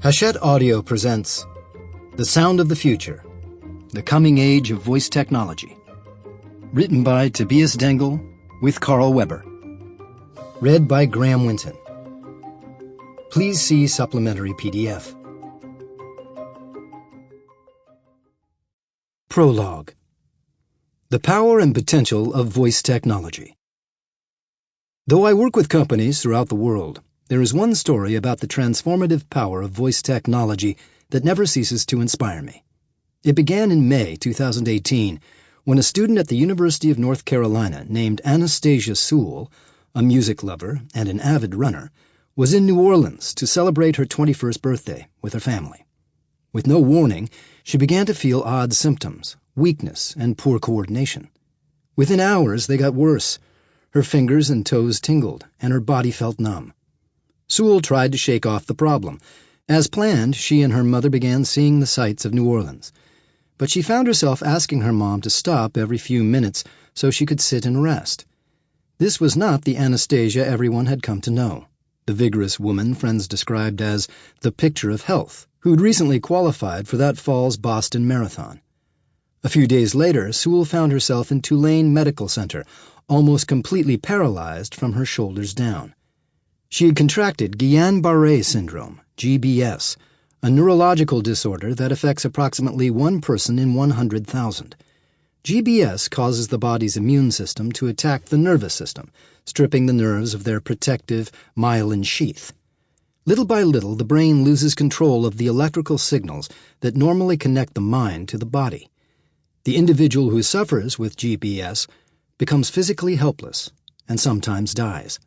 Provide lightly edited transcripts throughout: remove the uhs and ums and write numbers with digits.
Hachette Audio presents The Sound of the Future, The Coming Age of Voice Technology. Written by Tobias Dengel with Carl Weber. Read by Graham Winton. Please see supplementary PDF. Prologue. The Power and Potential of Voice Technology. Though I work with companies throughout the world, there is one story about the transformative power of voice technology that never ceases to inspire me. It began in May 2018 when a student at the University of North Carolina named Anastasia Sewell, a music lover and an avid runner, was in New Orleans to celebrate her 21st birthday with her family. With no warning, she began to feel odd symptoms, weakness, and poor coordination. Within hours, they got worse. Her fingers and toes tingled, and her body felt numb. Sewell tried to shake off the problem. As planned, she and her mother began seeing the sights of New Orleans. But she found herself asking her mom to stop every few minutes so she could sit and rest. This was not the Anastasia everyone had come to know, the vigorous woman friends described as the picture of health, who'd recently qualified for that fall's Boston Marathon. A few days later, Sewell found herself in Tulane Medical Center, almost completely paralyzed from her shoulders down. She had contracted Guillain-Barré syndrome, GBS, a neurological disorder that affects approximately one person in 100,000. GBS causes the body's immune system to attack the nervous system, stripping the nerves of their protective myelin sheath. Little by little, the brain loses control of the electrical signals that normally connect the mind to the body. The individual who suffers with GBS becomes physically helpless and sometimes dies.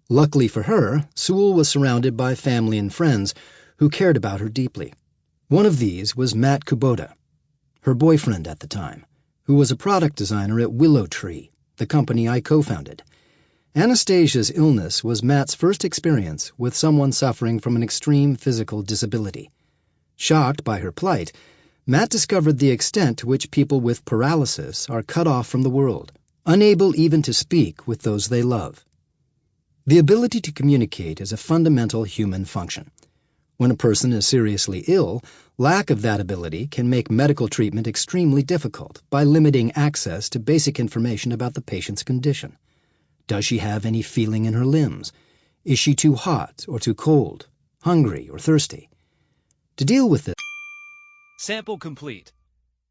Luckily for her, Sewell was surrounded by family and friends who cared about her deeply. One of these was Matt Kubota, her boyfriend at the time, who was a product designer at Willow Tree, the company I co-founded. Anastasia's illness was Matt's first experience with someone suffering from an extreme physical disability. Shocked by her plight, Matt discovered the extent to which people with paralysis are cut off from the world, unable even to speak with those they love. The ability to communicate is a fundamental human function. When a person is seriously ill, lack of that ability can make medical treatment extremely difficult by limiting access to basic information about the patient's condition. Does she have any feeling in her limbs? Is she too hot or too cold, hungry or thirsty? To deal with this, Sample complete.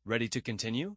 Ready to continue?